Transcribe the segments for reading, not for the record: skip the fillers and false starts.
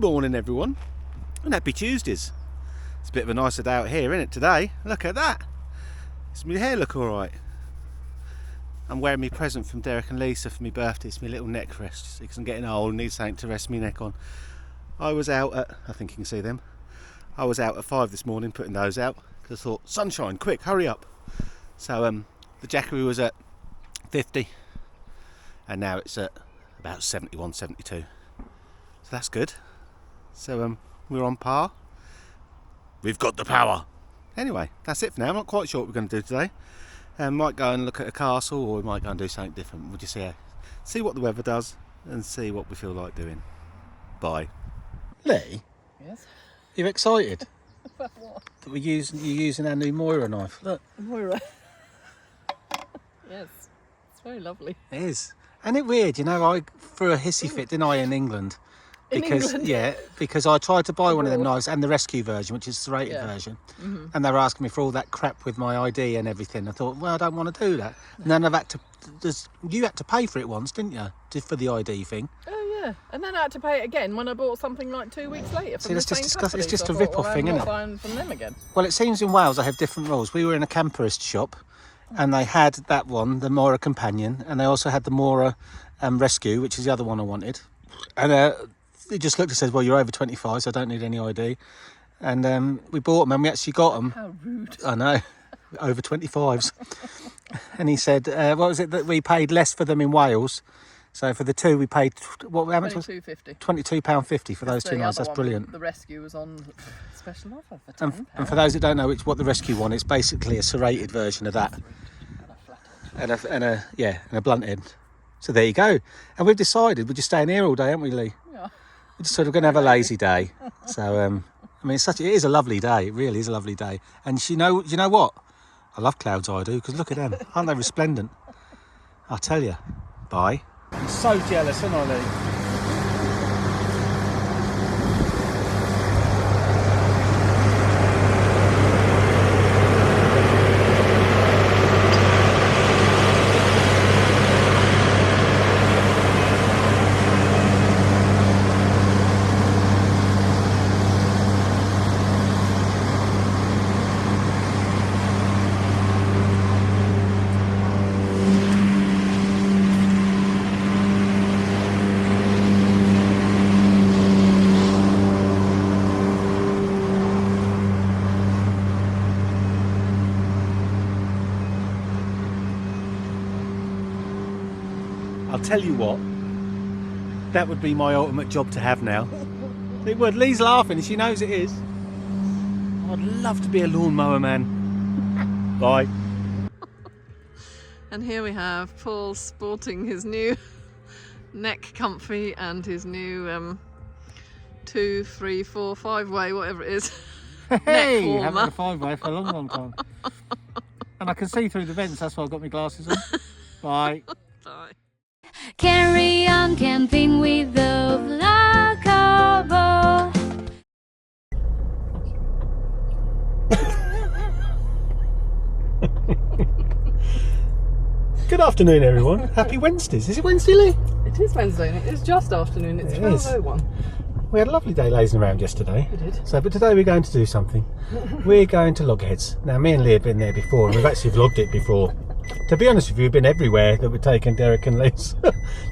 morning everyone, and happy Tuesdays. It's a bit of a nicer day out here, isn't it, today? Look at that. Does my hair look alright? I'm wearing my present from Derek and Lisa for my birthday. It's my little neck rest, because I'm getting old and need something to rest my neck on. I was out at, I think you can see them, I was out at 5 this morning putting those out, because I thought, sunshine, quick, hurry up. So the Jackery was at 50, and now it's at about 71, 72. So that's good. So we're on par. We've got the power. Anyway, that's it for now. I'm not quite sure what we're going to do today. Might go and look at a castle, or we might go and do something different. We'll just see what the weather does and see what we feel like doing. Bye. Lee? Yes? You excited? About what? That you're using our new Moira knife. Look. Moira. Yes. It's very lovely. It is. Isn't it weird? You know, I threw a hissy fit, didn't I, in England? Because I tried to buy one of them knives and the rescue version, which is the serrated version, and they were asking me for all that crap with my ID and everything. I thought, well, I don't want to do that. And then you had to pay for it once, didn't you, for the ID thing? Oh yeah, and then I had to pay it again when I bought something like 2 weeks later. See, let's just discuss. It's just so a rip-off thing, isn't it? Buying from them again. Well, it seems in Wales they have different rules. We were in a camperist shop, and they had that one, the Moira Companion, and they also had the Moira Rescue, which is the other one I wanted, and. He just looked and said, well, you're over 25, so I don't need any ID. And we bought them and we actually got them. How rude. I know, over 25s. And he said, what was it that we paid less for them in Wales? So for the two, we paid, how much was it? £22.50 for those two knives. That's brilliant. The Rescue was on special offer for £10. And for those that don't know what the Rescue one, it's basically a serrated version of that. And a blunt end. So there you go. And we've decided we're just staying here all day, haven't we, Lee? Yeah. We're just sort of going to have a lazy day. So, I mean, it is a lovely day. It really is a lovely day. And you know what? I love clouds, I do, because look at them. Aren't they resplendent? I'll tell you. Bye. I'm so jealous, aren't I, Lee? I'll tell you what, that would be my ultimate job to have now. It would. Lee's laughing and she knows it is. I'd love to be a lawnmower man. Bye. And here we have Paul sporting his new neck comfy and his new 2, 3, 4, 5-way, whatever it is. Hey, haven't had a 5-way for a long time. And I can see through the vents, that's why I've got my glasses on. Bye. Bye. Carry on camping with the Vloggerbo. Good afternoon, everyone. Happy Wednesdays. Is it Wednesday, Lee? It is Wednesday and it is just afternoon. It's 12:01. We had a lovely day lazing around yesterday. We did. But today we're going to do something. We're going to Loggerheads. Now, me and Lee have been there before, and we've actually vlogged it before. To be honest with you, we've been everywhere that we're taking Derek and Liz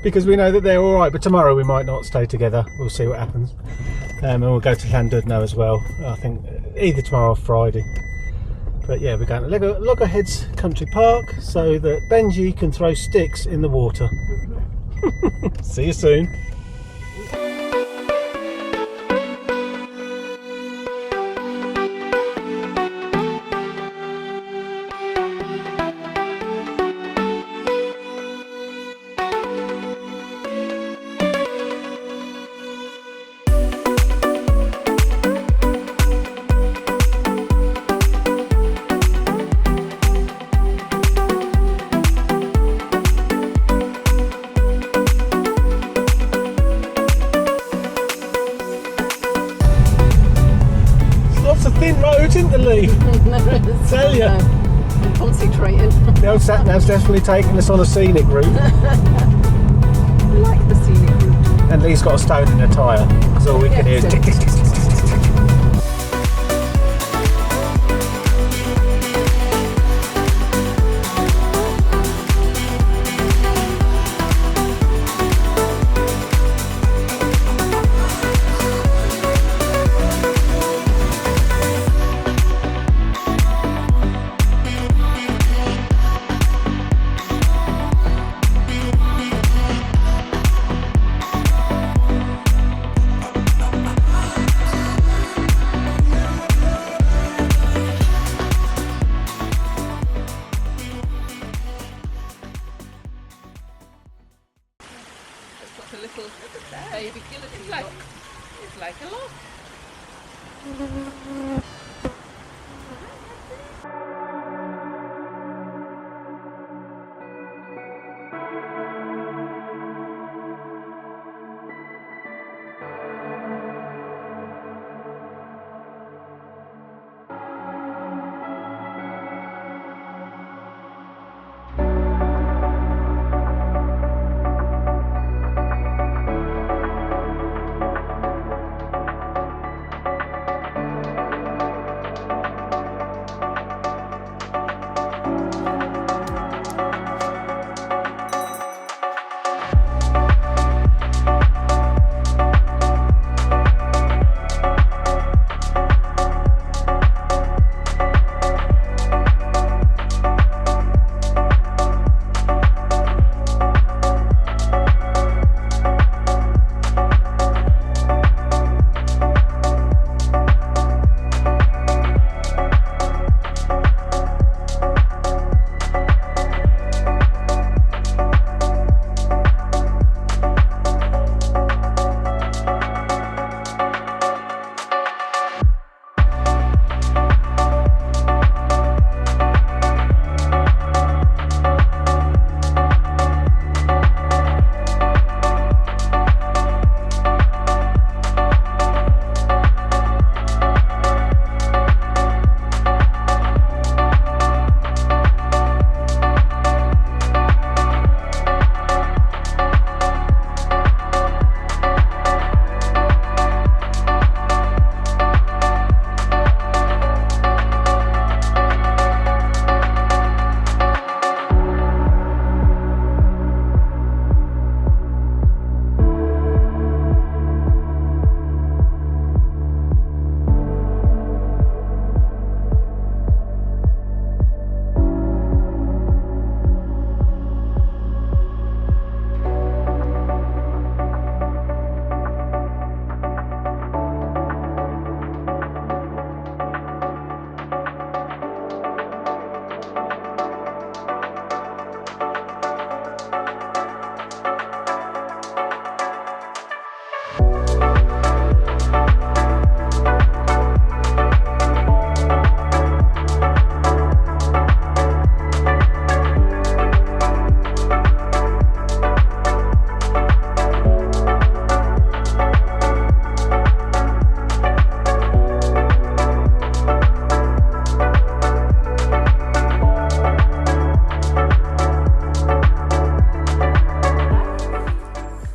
because we know that they're all right. But tomorrow we might not stay together. We'll see what happens. And we'll go to Llandudno as well. I think either tomorrow or Friday. But yeah, we're going to Loggerheads Country Park so that Benji can throw sticks in the water. See you soon. Thin roads, isn't there, Lee? Tell you. Concentrating. The old sat nav's definitely taking us on a scenic route. I like the scenic route. at least got a stone in the tyre, because all we can hear is tick, tick, tick, tick, tick, tick. A little baby killer. It's like a lot.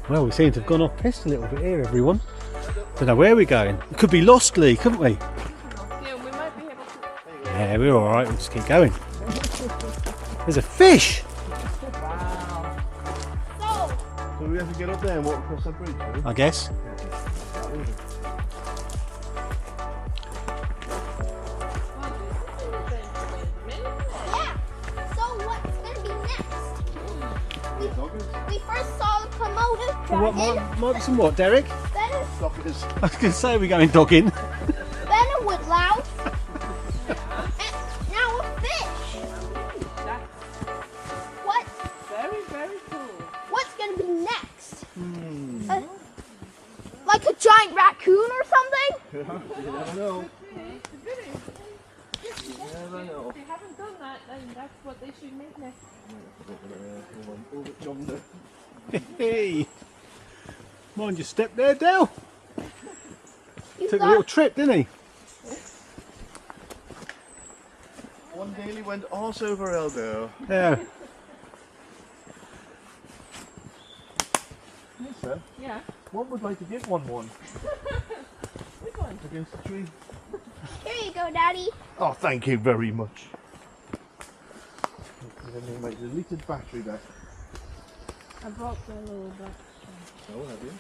Well, we seem to have gone off piste a little bit here, everyone. Don't know where we're going. We could be lost, Lee, couldn't we? Yeah, we might be able to. Yeah, we're all right. We'll just keep going. There's a fish. Wow. So we have to get up there and walk across that bridge, do we? I guess. Yeah. So what's gonna be next? We first saw the promoter What might be some what, Derek? then Dockers. I was going to say we're going dogging. a woodlouse, and now a fish. What? Very, very cool. What's gonna be next? Like a giant raccoon or something? You never know. If they haven't done that, then that's what they should make next. Yonder. Hey. Mind your step there, Del. You Took a little thought, trip, didn't he? One daily went arse over elbow. Yeah. Yes, sir. Yeah. One would like to give one. Against the tree. Here you go, Daddy. Oh, thank you very much. Let me make the deleted battery back. I broke the little box. Oh, have you?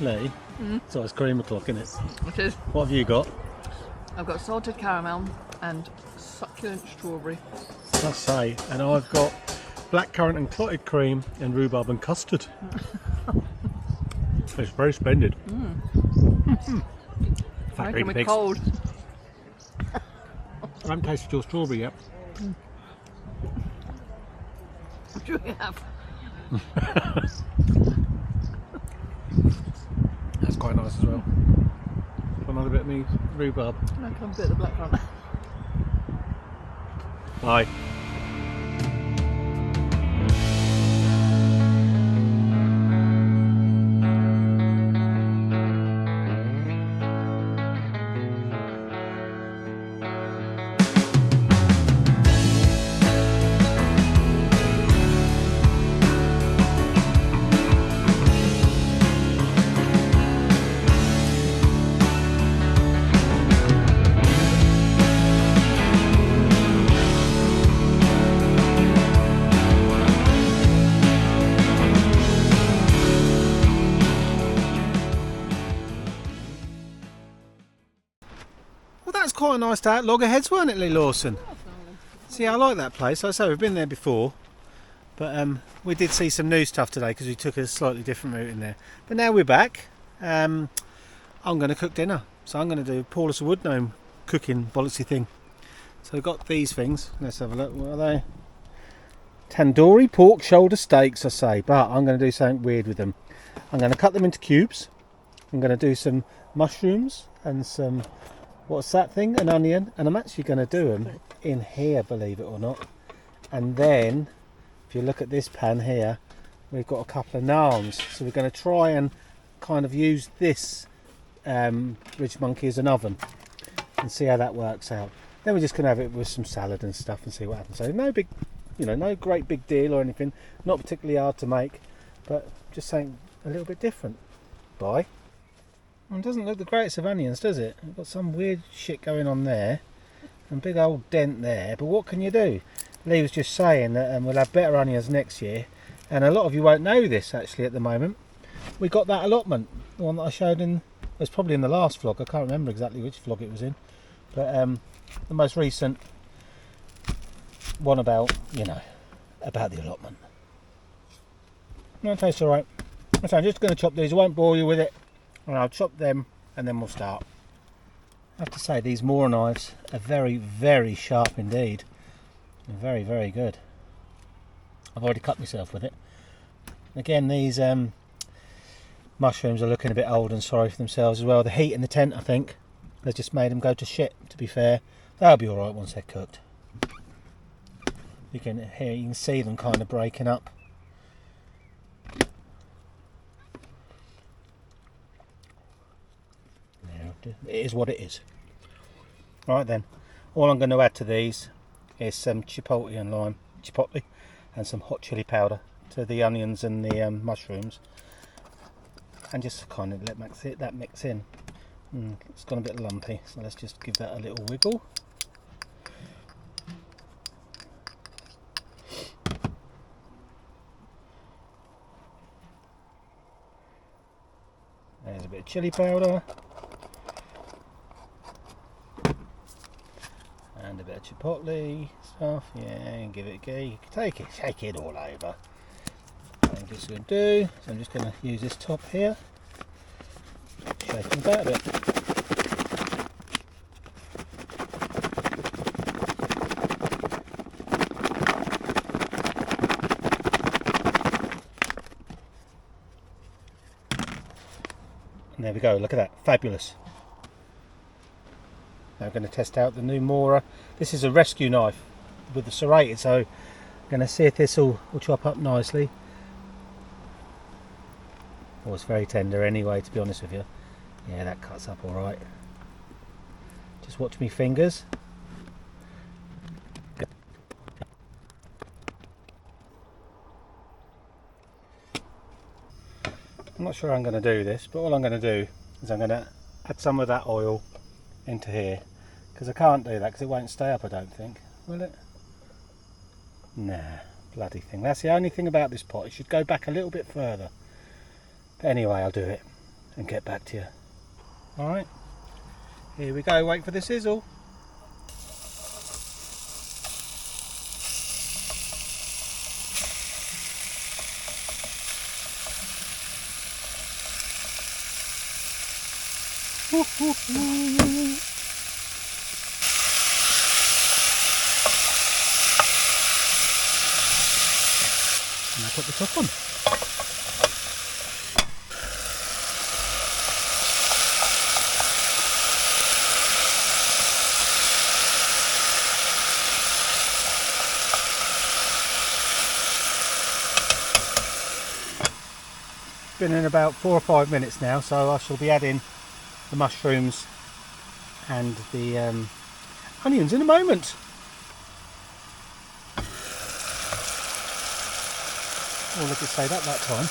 Lee, it's ice cream o'clock, isn't it? It is. What have you got? I've got salted caramel and succulent strawberry. I say, and I've got blackcurrant and clotted cream and rhubarb and custard. It's very splendid. Factory Making me pigs. cold. I haven't tasted your strawberry yet. What do we have? That's quite nice as well. Another bit of me rhubarb. I can bit the blackcurrant. Aye. Well, that's quite a nice day at Loggerheads, weren't it, Lee Lawson? See, I like that place. Like I say, we've been there before, but we did see some new stuff today because we took a slightly different route in there. But now we're back. I'm going to cook dinner, so I'm going to do Paulus Wood Gnome cooking bollocksy thing. So I've got these things. Let's have a look. What are they? Tandoori pork shoulder steaks, I say, but I'm going to do something weird with them. I'm going to cut them into cubes. I'm going to do some mushrooms and some, what's that thing? An onion. And I'm actually going to do them in here, believe it or not. And then, if you look at this pan here, we've got a couple of naans. So we're going to try and kind of use this Ridge Monkey as an oven and see how that works out. Then we're just going to have it with some salad and stuff and see what happens. So no big, no great big deal or anything. Not particularly hard to make, but just something a little bit different. Bye. Well, it doesn't look the greatest of onions, does it? We've got some weird shit going on there. And big old dent there. But what can you do? Lee was just saying that we'll have better onions next year. And a lot of you won't know this actually at the moment. We got that allotment. The one that I showed in It was probably in the last vlog. I can't remember exactly which vlog it was in, but the most recent one about, you know, about the allotment. That tastes alright. So I'm just going to chop these. I won't bore you with it, and I'll chop them and then we'll start. I have to say, these Mora knives are very, very sharp indeed. They're very, very good. I've already cut myself with it. Again, these mushrooms are looking a bit old and sorry for themselves as well. The heat in the tent, I think, has just made them go to shit, to be fair. They'll be alright once they're cooked. You can see them kind of breaking up. It is what it is. Right then, all I'm going to add to these is some chipotle and some hot chili powder to the onions and the mushrooms, and just kind of let that mix in. It's gone a bit lumpy, so let's just give that a little wiggle. There's a bit of chili powder. And a bit of chipotle stuff, yeah, and give it a go. Shake it all over. I'm just going to do, so I'm just going to use this top here, shake them about a bit. And there we go, look at that, fabulous. Now I'm going to test out the new Mora. This is a rescue knife with the serrated, so I'm going to see if this will chop up nicely. Oh, it's very tender anyway, to be honest with you. Yeah, that cuts up alright. Just watch me fingers. I'm not sure how I'm going to do this, but all I'm going to do is I'm going to add some of that oil into here, because I can't do that because it won't stay up, I don't think. Will it? Nah, bloody thing. That's the only thing about this pot. It should go back a little bit further. But anyway, I'll do it and get back to you. Alright, here we go. Wait for the sizzle. And I put the top on. Been in about 4 or 5 minutes now, so I shall be adding the mushrooms and the onions in a moment. Oh, look, it stayed up that time.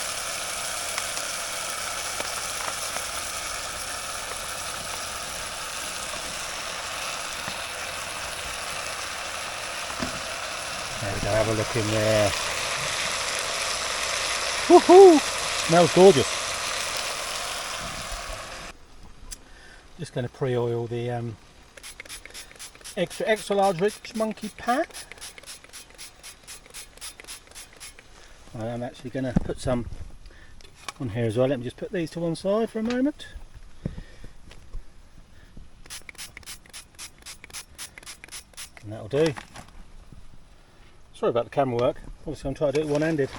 There we go, have a look in there. Woohoo! Smells gorgeous. Just going to pre-oil the extra large rich monkey pan. I'm actually going to put some on here as well. Let me just put these to one side for a moment. And that'll do. Sorry about the camera work. Obviously I'm trying to do it one-handed.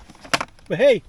But hey!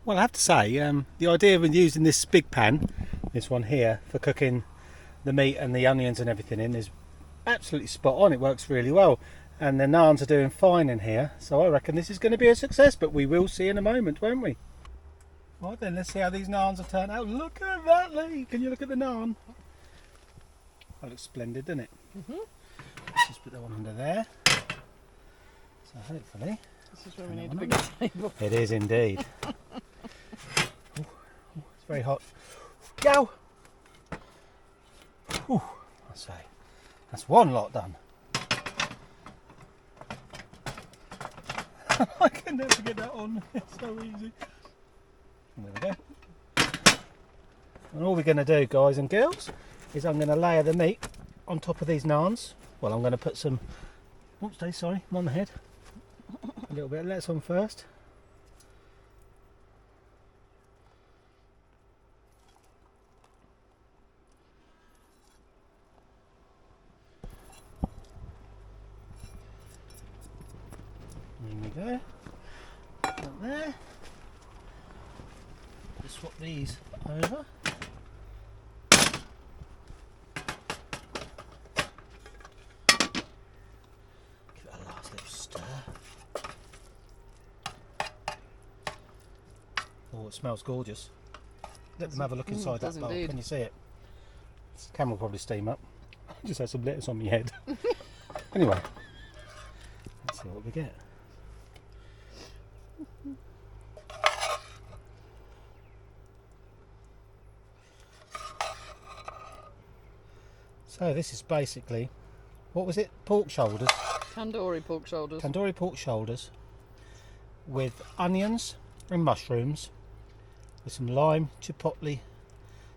Well, I have to say, the idea of using this big pan, this one here, for cooking the meat and the onions and everything in is absolutely spot on. It works really well, and the naans are doing fine in here, so I reckon this is going to be a success, but we will see in a moment, won't we? Right then, let's see how these naans have turned out. Look at that, Lee. Can you look at the naan? That looks splendid, doesn't it? Let's just put that one under there. So hopefully... This is where we need a bigger table. It is indeed. It's very hot. Go! Ooh, I say, that's one lot done. I can never get that on. It's so easy. There we go. And all we're going to do, guys and girls, is I'm going to layer the meat on top of these naans. Well, I'm going to put some... Oops, sorry, I'm on the head. A little bit of lettuce on first. There we go. Put there. Just swap these over. Give it a last little stir. Oh, it smells gorgeous. Let them have a look inside that bowl. Indeed. Can you see it? This camera will probably steam up. I just had some lettuce on my head. Anyway, let's see what we get. So this is basically, what was it? Pork shoulders. Tandoori pork shoulders. Tandoori pork shoulders with onions and mushrooms with some lime, chipotle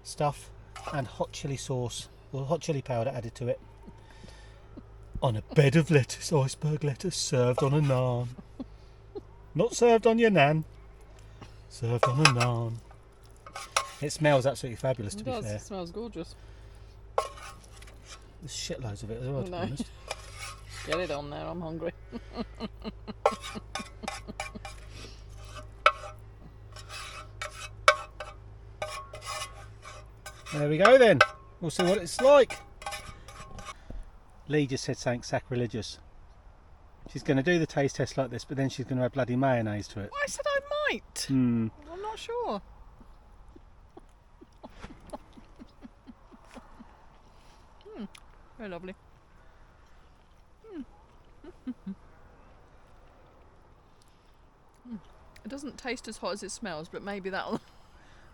stuff and hot chili sauce or hot chili powder added to it on a bed of lettuce, iceberg lettuce, served on a naan. Not served on your nan, served on a naan. It smells absolutely fabulous, to It be does. fair. It smells gorgeous. There's shitloads of it as well, to be No. honest. Get it on there, I'm hungry. There we go then. We'll see what it's like. Lee just said something sacrilegious. She's going to do the taste test like this, but then she's going to add bloody mayonnaise to it. I said I might. Hmm. I'm not sure. Very lovely. It doesn't taste as hot as it smells, but maybe that'll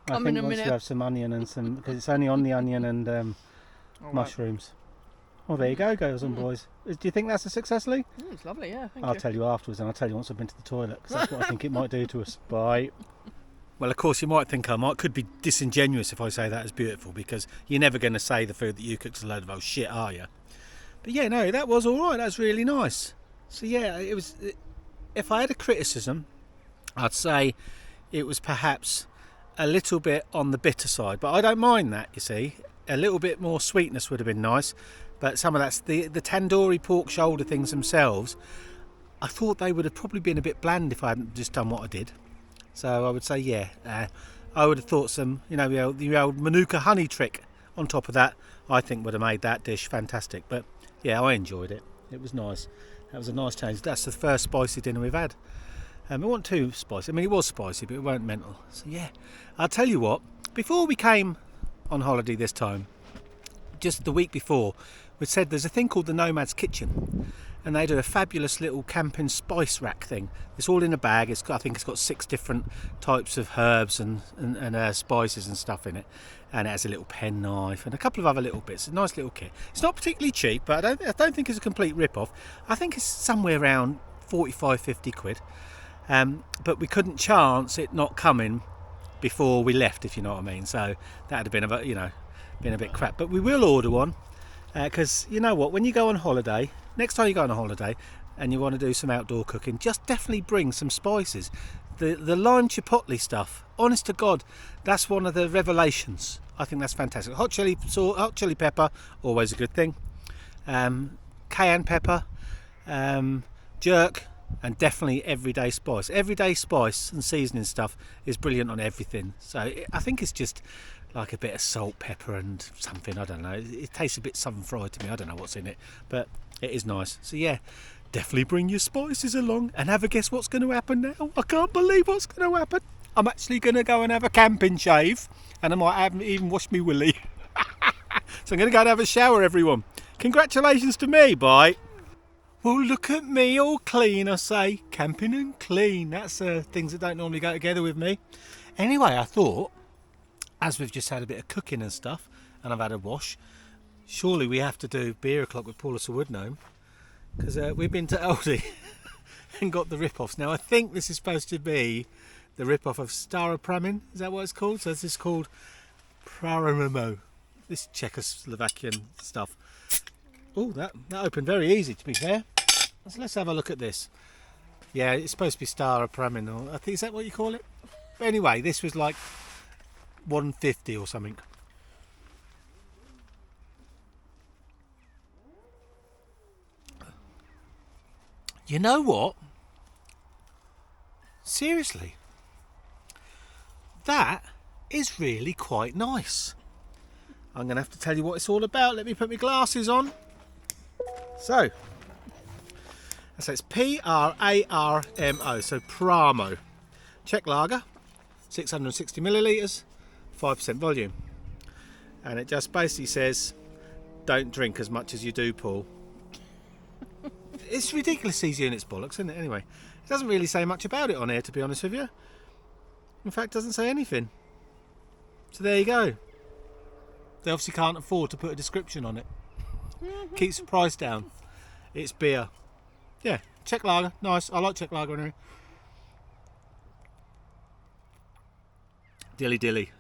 I come in think a once you minute. have some onion and some, because it's only on the onion and All right. mushrooms. Oh, there you go, girls and boys. Do you think that's a success, Lee? It's lovely, yeah. Thank I'll you. tell you afterwards, and I'll tell you once I've been to the toilet, because that's what I think it might do to us. Bye. Well, of course, you might think could be disingenuous if I say that is beautiful, because you're never going to say the food that you cooked is a load of old shit, are you? But yeah, no, that was all right. That was really nice. So yeah, it was. If I had a criticism, I'd say it was perhaps a little bit on the bitter side, but I don't mind that. You see, a little bit more sweetness would have been nice. But some of that's the tandoori pork shoulder things themselves. I thought they would have probably been a bit bland if I hadn't just done what I did. So I would say, yeah, I would have thought some, the old Manuka honey trick on top of that, I think would have made that dish fantastic. But yeah, I enjoyed it. It was nice. That was a nice change. That's the first spicy dinner we've had. It wasn't too spicy. I mean, it was spicy, but it weren't mental. So yeah, I'll tell you what, before we came on holiday this time, just the week before, we said there's a thing called the Nomad's Kitchen, and they do a fabulous little camping spice rack thing. It's all in a bag. I think it's got 6 different types of herbs and spices and stuff in it, and it has a little penknife and a couple of other little bits. A nice little kit. It's not particularly cheap, but I don't think it's a complete rip-off. I think it's somewhere around 45-50 quid. But we couldn't chance it not coming before we left, if you know what I mean. So that would have been a bit crap. But we will order one. Because you know what, when you go on holiday, next time you go on a holiday and you want to do some outdoor cooking, just definitely bring some spices. The lime chipotle stuff, honest to God, that's one of the revelations. I think that's fantastic. Hot chili pepper, always a good thing. Cayenne pepper, jerk, and definitely everyday spice. Everyday spice and seasoning stuff is brilliant on everything. So I think it's just like a bit of salt, pepper and something, I don't know. It tastes a bit southern fried to me, I don't know what's in it, but it is nice. So yeah, definitely bring your spices along and have a guess what's going to happen now. I can't believe what's going to happen. I'm actually going to go and have a camping shave, and I might have even wash me willy. So I'm going to go and have a shower, everyone. Congratulations to me, bye. Well, look at me, all clean, I say. Camping and clean. That's things that don't normally go together with me. Anyway, I thought, as we've just had a bit of cooking and stuff, and I've had a wash, surely we have to do beer o'clock with Paulus Woodgnome, because we've been to Aldi and got the rip-offs. Now, I think this is supposed to be the rip-off of Stara Pramin. Is that what it's called? So this is called Prarimimo. This Czechoslovakian stuff. Oh, that opened very easy, to be fair. So let's have a look at this. Yeah, it's supposed to be Stara Pramin, or I think, is that what you call it? But anyway, this was like 150 or something. You know what? Seriously, that is really quite nice. I'm going to have to tell you what it's all about. Let me put my glasses on. So it's P-R-A-R-M-O, so Pramo. Czech lager, 660 millilitres, 5% volume. And it just basically says, don't drink as much as you do, Paul. It's ridiculous, these units bollocks, isn't it? Anyway, it doesn't really say much about it on here, to be honest with you. In fact, it doesn't say anything. So there you go. They obviously can't afford to put a description on it. Keeps the price down. It's beer. Yeah, Czech lager, nice. I like Czech lager anyway. Dilly dilly.